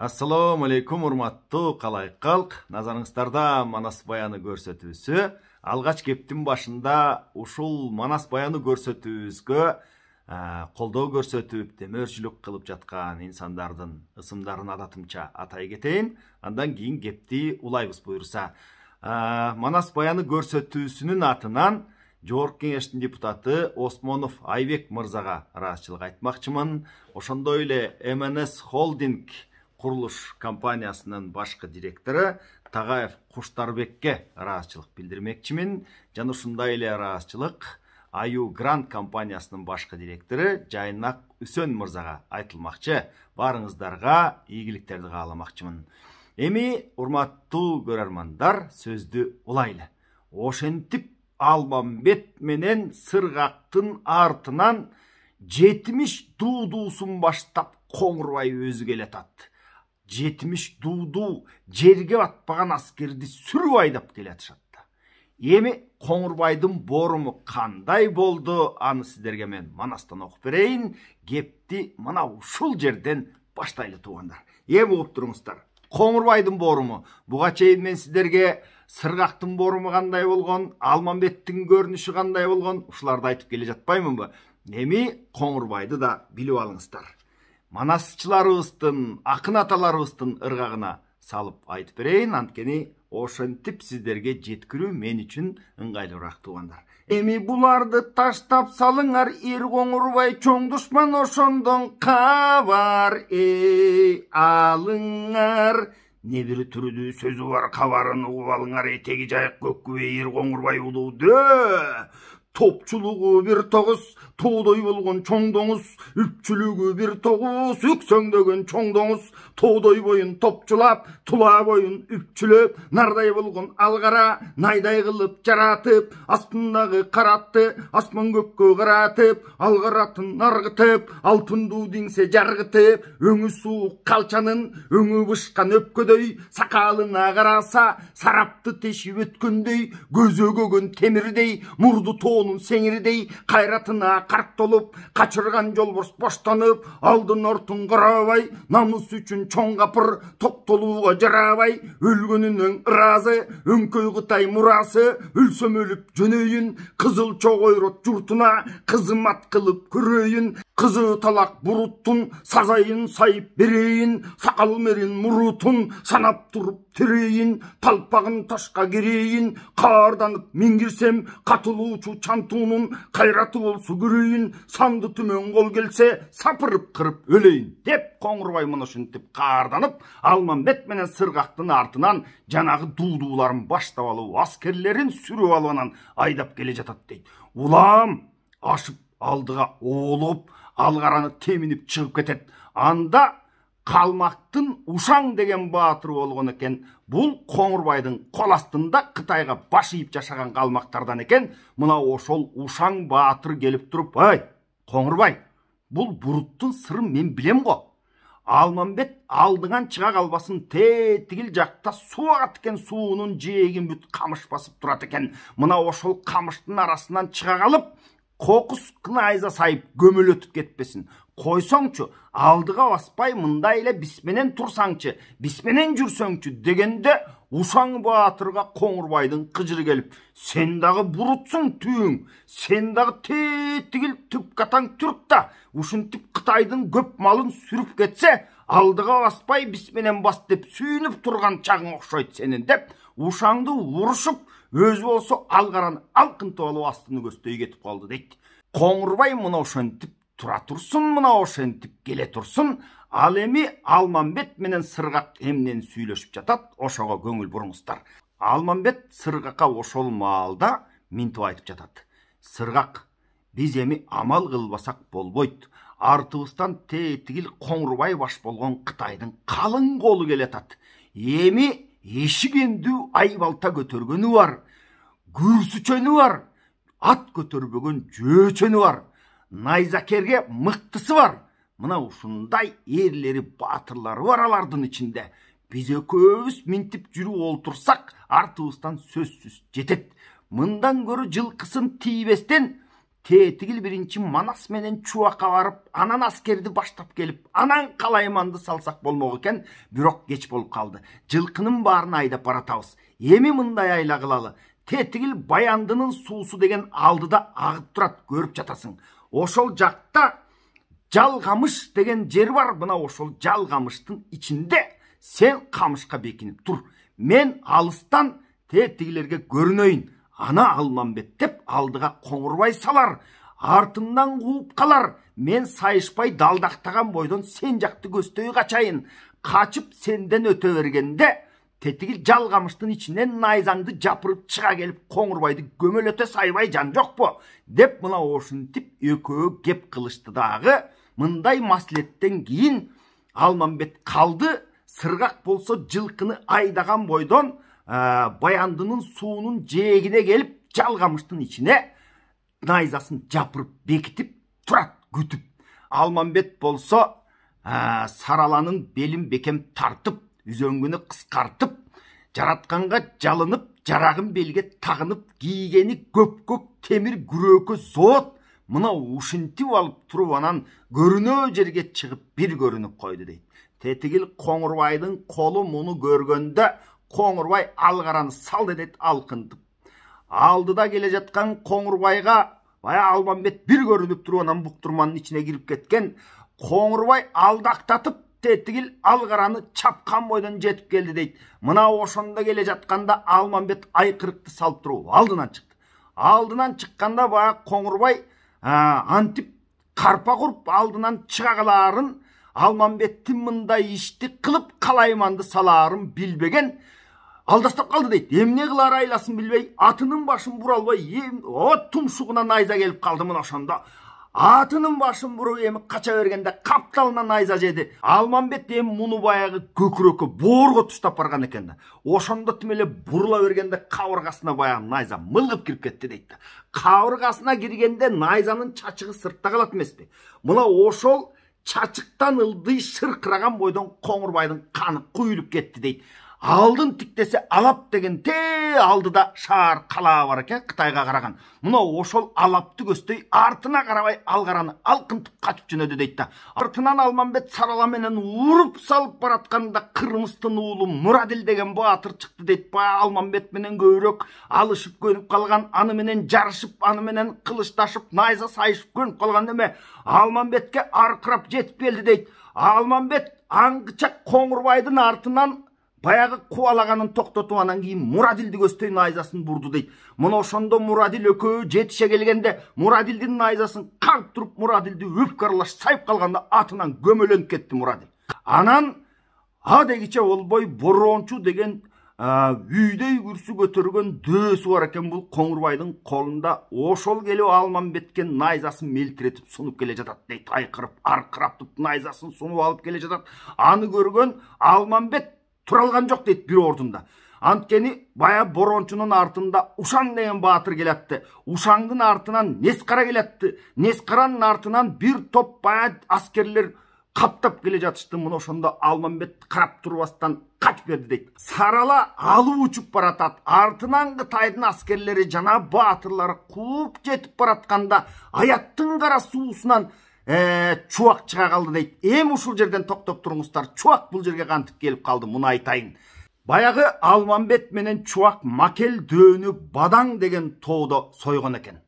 Assalamu алейкум, урматтуу калай калк. Назарыңыздарда Манас баяны көрсөтүүсү. Алгач кептин башында ушул Манас баяны көрсөтүүбүзгө колдоо көрсөтүп, демөөрчүлүк кылып жаткан инсандардын ысымдарын адатымча атай кетейин. Андан кийин кепти улайбыз буйруса. Манас баяны көрсөтүүсүнүн атынан Жогорку Кеңештин депутаты Осмонов Айбек мырзага ыраазычылык айтмакчымын. Ошондой эле МНС Холдинг курулуш компаниясынын башкы директору Тагаев Куштарбекке ыраазычылык билдирмекчимин. Жана ушундай эле ыраазычылык Аю Грант компаниясынын башкы директору Жайнак Үсөн мырзага айтылмакчы. Барыңыздарга ийгиликтерди кааламакчымын. Эми урматтуу көрөрмандар, сөздү улайлы. Ошентип Алмамбет менен Сыргактын артынан 70 дуудуусун баштап Коңурбай өзү келатат. 70 дууду жерге батпаган аскерди сүрүп айдап келатышат. Эми Коңурбайдын боруму кандай болду, аны сиздерге мен Манастан окуп берейин. Кепти мына ушул жерден баштайлы туугандар. Эми угуп туруңуздар. Коңурбайдын боруму. Буга чейин мен сиздерге Сыргактын боруму кандай болгон, Алмамбеттин көрүнүшү кандай болгон, ушуларды айтып келе жатпаймынбы? Эми Коңурбайды да билип алыңыздар. Манасчыларыбыздын, акын аталарыбыздын ыргагына салып айтып берейин, анткени ошентип сиздерге жеткирүү мен үчүн ыңгайлуураак туугандар. Эми буларды таштап салыңар, эр Коңурбай чоң душман, ошондон кабар алыңар. Не бир түрүдүү сөзү бар, кабарын угуп алыңар, этеги жайык көккүбей эр Коңурбай улууду. Топчулугу бир тогуз, тоодой болгон чоң доңуз, үпчүлүгү бир тогуз, үксөңдөгөн чоң доңуз, тоодой боюн топчулап, тула боюн үпчүлөп, нардай болгон алгара, найдай кылып жаратып, астындагы каратты асман көккө каратып, алгаратын наргытып, алтын дуу диңсе жаргытып, өңү суук калчанын, өңү бышкан өпкөдөй, сакалына караса, сарапты тешип өткөндөй, көзү көгөн темирдей, мурду тоонун сеңирдей, кайратына карт толуп, качырган жолборс боштонуп, алдын ортун карабай, намыс үчүн чоң капыр, топтолууга жарабай, өлгөнүнөн ыраазы, өңкөй Кытай мурасы, өлсөм өлүп жөнөйүн, кызыл чогойрот журтуна кызмат кылып көрөйүн, кызы талак буруттун сазайын сайып берейин, сакал мерин мурутун санап туруп терейин, талпагын ташка керейин, каарданып мингирсем, катылуучу чантуунун кайраты болсу көрөйүн, санды түмөн кол келсе, сапырып кырып өлөйүн деп Коңурбай мына ушинтип каарданып, Алмамбет менен Сыргактын артынан жанагы дуудууларын баштап алып, аскерлерин сүрүп алып анан айдап келе жатат дейт. Улам ашып алдыга оолугуп, алгараны теминип чыгып кетет. Анда Калмактын Ушаң деген баатыры болгон экен. Бул Коңурбайдын кол астында Кытайга баш ийип жашаган калмактардан экен. Мына ошол Ушаң баатыр келип туруп, "Ай, Коңурбай, бул буруттун сырын мен билем го. Алмамбет алдыңан чыга калбасын, тетигил жакта суу агат экен, суунун жээгин бүт камыш басып турат экен. Мына ошол камыштын арасынан чыга калып, кокус кынайза сайып көмөлөтүп кетпесин. Койсоңчу, алдыга баспай мындай эле биз менен турсаңчы, биз менен жүрсөңчү" дегенде Ушаң баатырга Коңурбайдын кыжыры келип, "Сен дагы бурутсуң түйүң, сен дагы тетигил түпкатаң түрк да, ушинтип Кытайдын көп малын сүрүп кетсе, алдыга баспай биз менен бас деп сүйүнүп турган чагың окшойт сенин" деп Ушаңды урушуп, өзү болсо алгараны алкынтып алып астыны көздөй кетип калды дейт. Коңурбай мына ошентип тура турсун, мына ошентип келе турсун. Ал эми Алмамбет менен Сыргак эмнен сүйлөшүп жатат, ошого көңүл буруңуздар. Алмамбет Сыргакка ошол маалда минтип айтып жатат. "Сыргак, биз эми амал кылбасак болбойт. Артыбыздан тетигил Коңурбай баш болгон Кытайдын калың колу келатат. Эми эшигендүү айбалта көтөргөнү бар, күрсүчөнү бар, ат көтөрбөгөн жөөчөнү бар, найзакерге мыктысы бар. Мына ушундай эрлери, баатырлары бар алардын ичинде. Биз экөөбүз минтип жүрүп олтурсак, артыбыздан сөзсүз жетет. Мындан көрө жылкысын тийбестен Тетигил биринчи Манас менен Чуакка барып, анан аскерди баштап келип, анан калайманды салсак болмок экен, бирок кеч болуп калды. Жылкынын баарын айдап баратабыз. Эми мындай айла кылалы. Тетигил Баяндынын суусу деген алдыда агып турат, көрүп жатасың. Ошол жакта Жалгамыш деген жер бар. Мына ошол Жалгамыштын ичинде сен камышка бекинип тур. Мен алыстан тетигилерге көрүнөйүн. Ана Алмамбет деп алдыга Коңурбай салар, артымдан кууп калар. Мен сайышпай далдактаган бойдон сен жакты көздөй качайын. Качып сенден өтө бергенде тетигил Жалгамыштын ичинен найзаңды жапырып чыга келип Коңурбайды көмөлөтө сайбай жан жокпу деп мына ошинтип экөө кеп кылышты дагы. Мындай маслеттен кийин Алмамбет калды. Сыргак болсо жылкыны айдаган бойдон Баяндынын суунун жээгине келип Жалгамыштын ичине найзасын жапырып бекитип турат, күтүп. Алмамбет болсо Сараланын белин бекем тартып, үзөңгүнү кыскартып, жаратканга жалынып, жарагын белге тагынып, кийгени көк темир күрөкө зоот. Мына ушинтип алып туруп анан көрүнөө жерге чыгып бир көрүнүп койду дейт. Тетигил Коңурбайдын колу муну көргөндө Коңурбай алгараны салды дейт алкынтып. Алдыда келе жаткан Коңурбайга бая Алмамбет бир көрүнүп туруп анан буктурманын ичине кирип кеткен. Коңурбай алдактатып тетигил алгараны чапкан бойдон жетип келди дейт. Мына ошондо келе жатканда Алмамбет айкырыкты салып туруп алдынан чыкты. Алдынан чыкканда бая Коңурбай антип карпа куруп алдынан чыга калаарын, Алмамбеттин мындай ишти кылып калайманды салаарын билбеген, алдастап калды дейт. Эмне кылар айласын билбей, атынын башын бура албай, тумшугуна найза келип калды. Мына ошондо атынын башын буруп эми кача бергенде капталына найза жеди. Алмамбет эми муну баягы көкүрөккө боорго туштап барган экен. Ошондо тим эле бурула бергенде кабыргасына баягы найза мылгып кирип кетти дейт. Кабыргасына киргенде найзанын чачыгы сыртта калат эмеспи? Мына ошол чачыктан ылдый шыркыраган бойдон Коңурбайдын каны куюлуп кетти дейт. Алдын тиктесе Алап деген алдыда шаар калаа бар экен, Кытайга караган. Мына ошол Алапты көздөй артына карабай алгараны алкынтып качып жөнөдү дейт да. Артынан Алмамбет Сарала менен уруп салып баратканда Кырмыстын уулу Мурадил деген баатыр чыкты дейт. Бая Алмамбет менен көбүрөөк алышып көнүп калган, аны менен жарышып, аны менен кылычташып, найза сайышып көнүп калган эме. Алмамбетке аркырап жетип келди дейт. Алмамбет аңгыча Коңурбайдын артынан баягы кубалаганын токтотуп анан кийин Мурадилди көздөй найзасын бурду дейт. Мына ошондо Мурадил экөө жетише келгенде Мурадилдин найзасын кагып туруп Мурадилди өпкө аралаш сайып калганда атынан көмөлөнүп кетти Мурадил. Анан адегиче болбой Борончу деген үйдөй күрсү көтөргөн дөсү бар экен бул Коңурбайдын колунда. Ошол келип Алмамбетке найзасын мелтиретип сунуп келе жатат дейт. Айкырып, аркыраптып найзасын сунуп алып келе жатат. Аны көргөн Алмамбет туралган жок дейт бир ордунда. Анткени бая Борончунун артында Ушан деген баатыр келатты. Ушаңдын артынан Нескара келатты. Нескаранын артынан бир топ бая аскерлер каптап келе жатышты. Мына ошондо Алмамбет карап турбастан качып берди дейт. Сарала алып учуп баратат. Артынан Кытайдын аскерлери жана баатырлары кууп жетип баратканда аяттын кара суусунан Чуак чыга калды дейт. Эми ушул жерден токтоп туруңуздар. Чуак бул жерге кантип келип калды муну айтайын. Баягы Алмамбет менен Чуак Макел дөөнү Бадаң деген тоодо сойгон экен.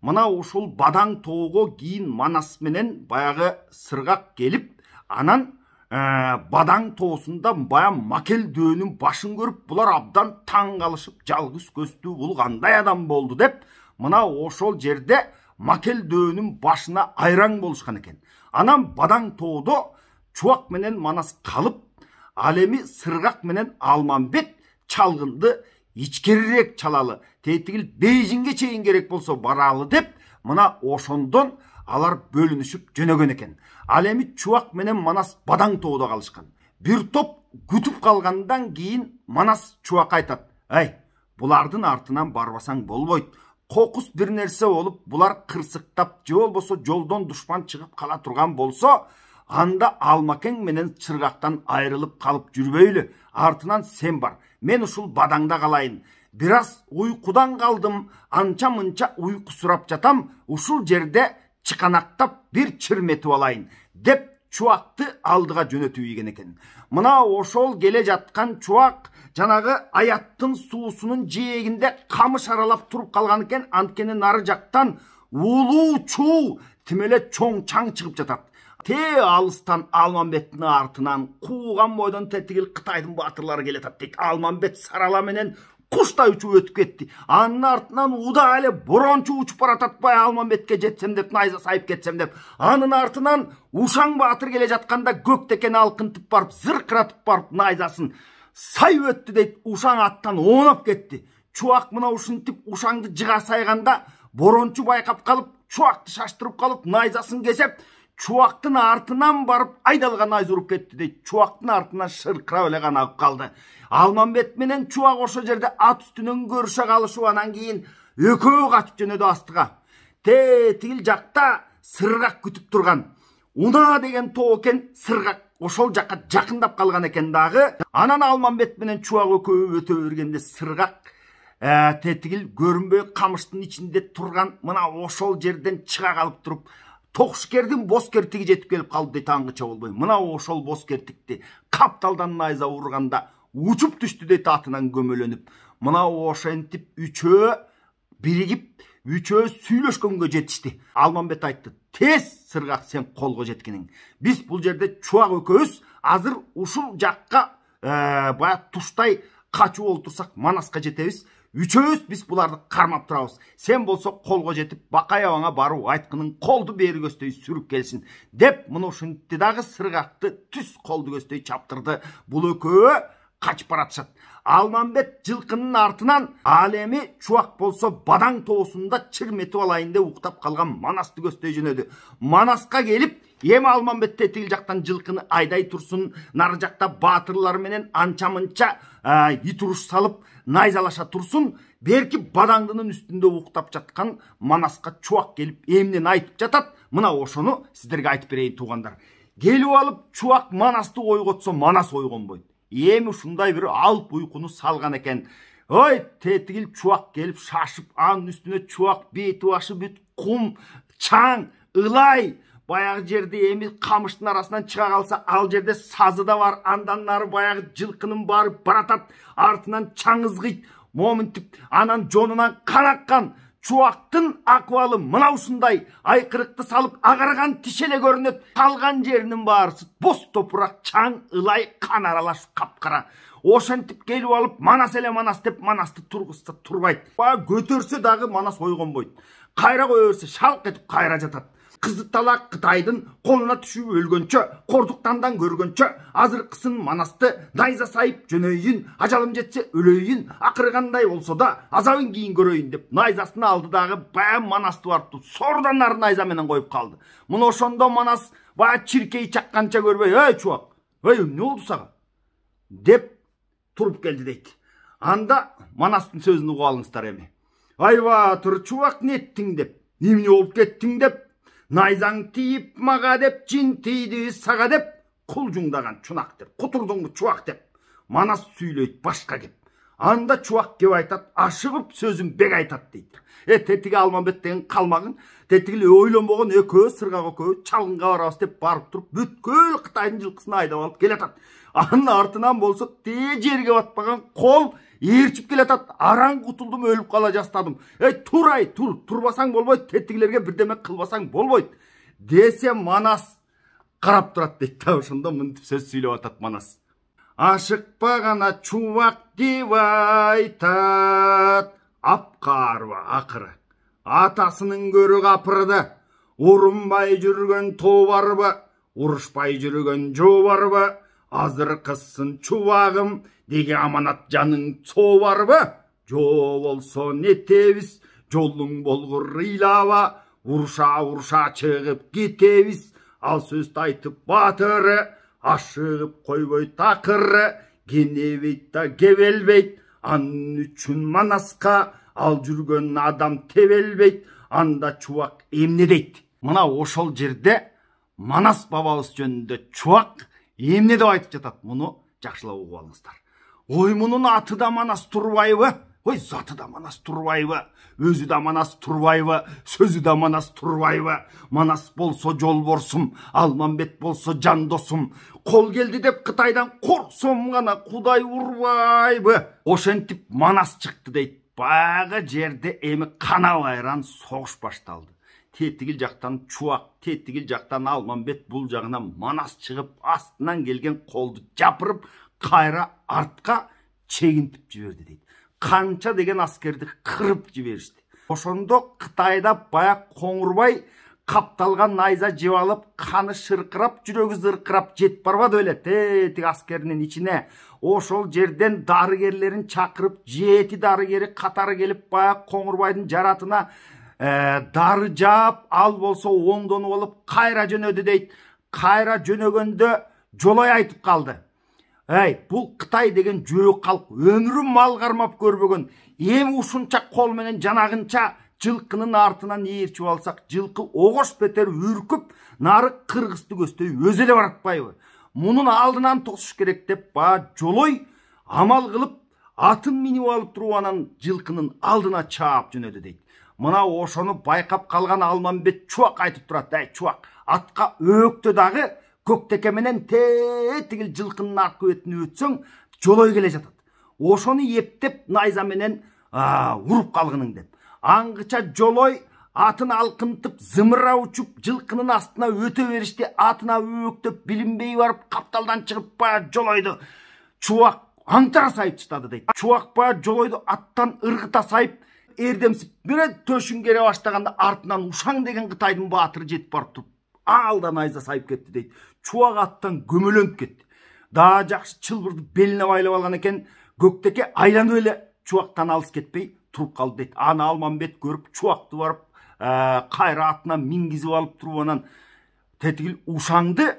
Мына ушул Бадаң тоого кийин Манас менен баягы Сыргак келип, анан Бадаң тоосунда бая Макел дөөнүн башын көрүп, булар абдан таң калышып, жалгыз көздүү бул кандай адам болду деп, мына ошол жерде Макел дөөнүн башына айраң болушкан экен. Анан Бадаң тоодо Чуак менен Манас калып, ал эми Сыргак менен Алмамбет чалгынды ичкерирээк чалалы, тетигил Бейжиңге чейин керек болсо баралы деп, мына ошондон алар бөлүнүшүп жөнөгөн экен. Ал эми Чуак менен Манас Бадаң тоодо калышкан. Бир топ күтүп калгандан кийин Манас Чуакка айтат: "Ай, булардын артынан барбасаң болбойт. Кокус бир нерсе болуп, булар кырсыктап же болбосо жолдон душман чыгып кала турган болсо, анда Алмакең менен Сыргактан айрылып калып жүрбөйлү. Артынан сен бар. Мен ушул Бадаңда калайын. Biraz uykudan kaldım, ança mınça uyku surap jatam, uşul jerde çıkanақтап bir çirmetip alayın, dep çuvaktı aldığa jönötüp eken. Mına ошол келе жатқан çuvak жанагы аяттын суусунун жээгинде камыш аралап туруп калган экен. Анткени нары жактан улуу чуу тимеле чоң чаң чыгып жатат. Те алыстан Алмамбеттин артынан кууган бойдон тетигил Кытайдын батырлары келатат дейт. Алмамбет сарала менен куштай учуп өтүп кетти. Анын артынан уда эле борончу учуп баратат. Бай Алмамбетке жетсем деп, найза сайып кетсем деп. Анын артынан Ушаң батыр келе жатканда көктекени алкынтып барып, зыркыратып барып, найзасын сайып өттү дейт. Ушаң аттан оонап кетти. Чубак мына ушинтип Ушаңды жыга сайганда борончу байкап калып, чубакты шаштырып калып, найзасын кесеп, чубактын артынан барып айдалган найза уруп кетти дейт. Чубактын артынан шыркырап эле гана калды. Алмамбет менен чубак ошо жерде ат үстүнөн көрүшө калышып, анан кийин экөө качып жөнөдү астыга. Тигил жакта сыргак күтүп турган. Уна деген тоо экен, сыргак ошол жакка жакындап калган экен дагы. Анан Алмамбет менен чубак экөө өтө бергенде сыргак тетигил көрүнбөй камыштын ичинде турган мына ошол жерден чыга калып туруп, Токшкердин боз кертиги жетип келип калды дейт, аңгыча болбой. Мына ошол боз кертикти капталдан найза урганда учуп түштү дейт, атынан көмөлөнүп. Мына ошентип үчөө биригип, үчөө сүйлөшкөнгө жетишти. Алмамбет айтты: "Тез сыргак, сен колго жеткениң. Биз бул жерде чубак экөөбүз азыр ушул жакка бая туштай качып олтурсак Манаска жетебиз. Үчөөбүз биз буларды кармап турабыз. Сен болсо колго жетип, Бакаябаңа барып айткының колду бери көздөй сүрүп келсин" деп, мына ушинтти дагы сыргакты түз колду көздөй чаптырды. Бул экөө качып баратышат. Алмамбет жылкынын артынан, ал эми чубак болсо Бадаң тоосунда чирметип алайын деп уктап калган Манасты көздөй жөнөдү. Манаска келип, эми Алмамбет тетигил жактан жылкыны айдай турсун, нары жакта баатырлар менен анча мынча ит уруш салып найзалаша турсун, берки Бадаңдын үстүндө уктап жаткан Манаска чубак келип эмнени айтып жатат, мына ошону сиздерге айтып берейин туугандар. Келип алып чубак Манасты ойготсо, Манас ойгонбойт. Эми ушундай бир алып уйкуну салган экен. Ой, тетигил чубак келип шашып, анын үстүнө чубак бети башы бүт кум, чаң, ылай. Баягы жерде эми камыштын арасынан чыга калса, ал жерде сазы да бар. Андан нары баягы жылкынын баары баратат, артынан чаң ызгыйт, моминтип, анан жонунан кан аккан. Чубактын акыбалы мына ушундай. Айкырыкты салып агарган тиш эле көрүнөт. Калган жеринин баарысы боз топурак, чаң, ылай, кан аралаш капкара. Ошентип келип алып Манас эле Манас деп Манасты тургузса турбайт. Көтөрсө дагы Манас ойгонбойт. Кайра кое берсе шалк этип кайра жатат. Кызыталак Кытайдын колуна түшүп өлгөнчө, кордуктандан көргөнчө, азыркысын Манасты найза сайып жөнөйүн, ажалым жетсе өлөйүн, акыргандай болсо да азабын кийин көрөйүн деп найзасын алды дагы бая Манасты барып сордан ары найза менен коюп калды. Мына ошондо Манас бая чиркей чакканча көрбөй: "Эй чубак, эй эмне болду сага?" деп туруп келди дейт. Анда Манастын сөзүн угуп алыңыздар эми. "Айбатыр чубак, не эттиң?" деп, "Эмне болуп кеттиң?" деп, "Найзаң тийип мага деп, жин тийди сага деп, кул жуңдаган чунак деп, кутурдуңбу чубак" деп Манас сүйлөйт башка кеп. Анда чубак кеп айтат: "Ашыгып сөзүн бек айтат" дейт. Тетиги Алмамбет деген калмагын, тетиги ойлонбогон экөө сыргак экөө чалгынга барабыз деп барып туруп, бүткүл Кытайдын жылкысын айдап алып келатат. Анын артынан болсо те жерге батпаган кол ээрчип келатат. "Араң кутулдум, өлүп кала жастадым. Турай, турбасаң болбойт, тетигилерге бирдеме кылбасаң болбойт" десе, Манас карап турат дейт. Ошондо мынтип сөз сүйлөп атат Манас: "Ашыкпагана чубак деп айтат, апкарба акыры. Атасынын көрү капырды. Урунбай жүргөн тоо барбы, урушпай жүргөн жоо барбы? Азыркысын чубагым деге аманат жаның соо барбы? Жоо болсо нетебиз, жолуң болгур ыйлаба, уруша чыгып кетебиз. Ал сөздү айтып батыры, ашыгып койбойт акыры, кенебейт да кебелбейт. Анын үчүн Манаска ал жүргөн адам тебелбейт." Анда чубак эмне дейт? Мына ошол жерде Манас бабабыз жөнүндө чубак эмне деп айтып жатат? Муну жакшылап угуп алыңыздар. "Ой, мунун аты да Манас турбайбы? Ой, заты да Манас Турбаева, өзі да Манас Турбаева, сөзі да Манас Турбаева. Манас болсо жол борсум, Алмамбет болсо жан досум. Қол келді деп Қытайдан қорсом ғана Құдай урбайбы. Ошентип Манас чыкты дейт. Баяғы жерде эми кана байран соғыш башталды. Тетигил жактан Чуак, тетигил жактан Алмамбет, бул жагына Манас чыгып, астынан келген колду жапырып, кайра артка чегинтип жиберди дейт. Канча деген аскерди кырып жиберишти. Ошондо Кытайда баяк Коңурбай капталган найза жеп алып, каны шыркырап, жүрөгү зыркырап жетип барбады беле тетиг аскеринин ичине. Ошол жерден дарыгерлерин чакырып, 7 дарыгери катары келип, баяк Коңурбайдын жаратына дары жаап, ал болсо оңдонуп алып кайра жөнөдү дейт. Кайра жөнөгөндө Жолой айтып калды. Бұл Қытай деген жүйрөк калк, өмүрү мал кармап көрбөгөн, эми ушунча кол менен жанагынча жылкынын артынан ээрчип алсак, жылкы огош бетер үркүп, нары кыргызды көздөй өзү эле баратпайбы? Мунун алдынан тосуш керек деп Жолой амал кылып, атын минип алып туруп анан жылкынын алдына чаап жөнөдү дейт. Мына ошону байкап калган Алмамбет Чуак айтып турат. Чуак, атка өктө дагы көктеке менен тетигил жылкынын аркы бетине өтсөң, Жолой келе жатат. Ошону ептеп найза менен уруп калгының деп. Аңгыча Жолой атын алкынтып, зымыра учуп, жылкынын астына өтө беришти. Атына өктөп, билинбей барып, капталдан чыгып Жолойду Чуак аңтара сайып таштады дейт. Чуак Жолойду аттан ыргыта сайып, эрдемсип бире төшүн кере баштаганда артынан Ушаң деген Кытайдын баатыры жетип барып туруп, алда найза сайып кетти дейт. Чуак аттан көмөлөнүп кетти. Даа жакшы чылбырды белине байлап алган экен, көктеке айланып эле Чуактан алыс кетпей туруп калды дейт. Аны Алмамбет көрүп, Чуакты барып, кайра атына мингизип алып туруп анан тетигил Ушаңды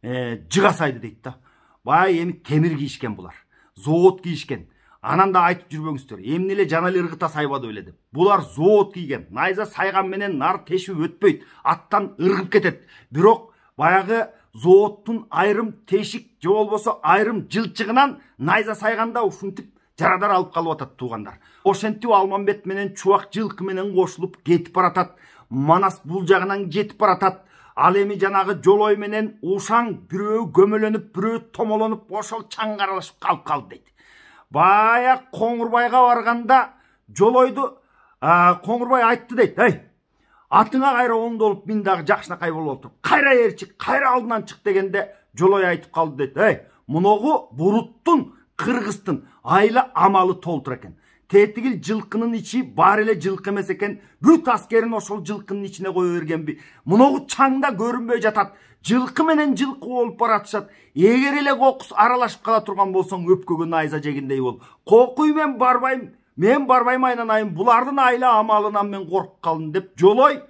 жыга сайды дейт да. Бая эми темир кийишкен булар. Зоот кийишкен. Анан да айтып жүрбөңүздөр. Эмне эле жана эле ыргыта сайбады беле деп. Булар зоот кийген. Найза сайган менен нар тешип өтпөйт. Аттан ыргып кетет. Бирок баягы зооттун айрым тешик же болбосо айрым жылчыгынан найза сайганда ушинтип жарадар алып калып атат туугандар. Ошентип Алмамбет менен Чуак жылкы менен кошулуп кетип баратат. Манас бул жагынан жетип баратат. Ал эми жанагы Жолой менен Ушаң бирөө көмөлөнүп, бирөө томолонуп, ошол чаң аралашып калып дейт. Бая Коңурбайга барганда Жолойду Коңурбай айтты дейт. Атыңа кайра оңдолуп, мен дагы жакшынакай болуп туруп, кайра ээрчи, кайра алдынан чык дегенде Жолой айтып калды дейт. Муногу буруттун, кыргыздын айла амалы толтур экен. Тетигил жылкынын ичи бар эле жылкы эмес экен. Бүт аскерин ошол жылкынын ичине кое бергенби. Муногу чаңда көрүнбөй жатат. Жылкы менен жылкы болуп баратышат. Эгер эле кокус аралашып кала турган болсоң, өпкөгө найза жегендей бол. Кокуй мен барбайм айнанайым. Булардын айла амалынан мен коркуп калдым деп Жолой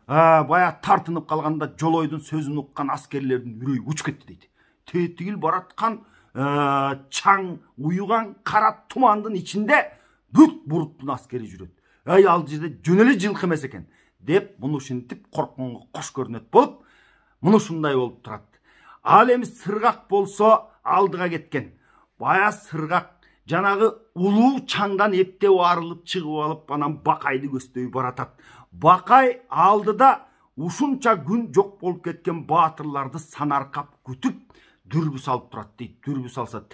бая тартынып калганда Жолойдун сөзүн уккан аскерлердин үрөйү учуп кетти дейт. Тетигил бараткан чаң уюган кара тумандын ичинде бүт буруттун аскери жүрөт. Ал жерде жөн эле жылкы эмес экен деп муну ушинтип коркконго кош көрүнөт болуп, муну ушундай болуп турат. Ал эми Сыргак болсо алдыга кеткен. Бая Сыргак жанагы улуу чаңдан эптеп арылып чыгып алып, анан Бакайды көздөй баратат. Бакай алдыда ушунча күн жок болуп кеткен баатырларды санаркап күтүп, дүрбү салып турат дейт. Дүрбү салса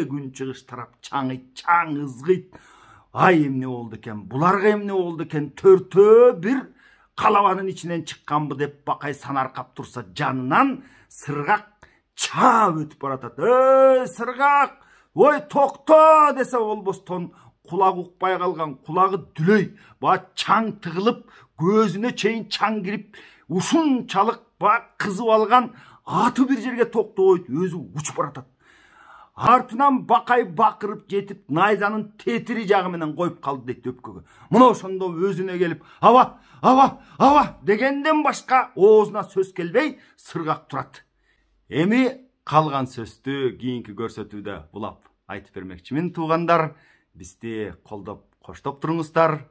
күн чыгыш тарап чаң ызгыйт. Эмне болду экен? Буларга эмне болду экен? Төртөө бир калабанын ичинен чыкканбы деп Бакай санаркап турса, жанынан Сыргак чаап өтүп баратат. Сыргак, ой токто десе болбостон кулагы укпай калган, кулагы дүлөй, чаң тыгылып, көзүнө чейин чаң кирип, ушунчалык кызып алган аты бир жерге токтобойт, өзү учуп баратат. Артынан Бакай бакырып жетип, найзанын тетири жагы менен коюп калды дейт өпкөгө. Мына ошондо өзүнө келип, аба дегенден башка оозуна сөз келбей Сыргак турат. Эми калган сөздү кийинки көрсөтүүдө булап айтып бермекчимин туугандар. Бизди колдоп, коштоп туруңуздар,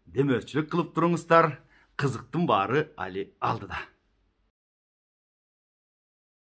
демөөрчүлүк кылып туруңуздар. Кызыктын баары али алдыда.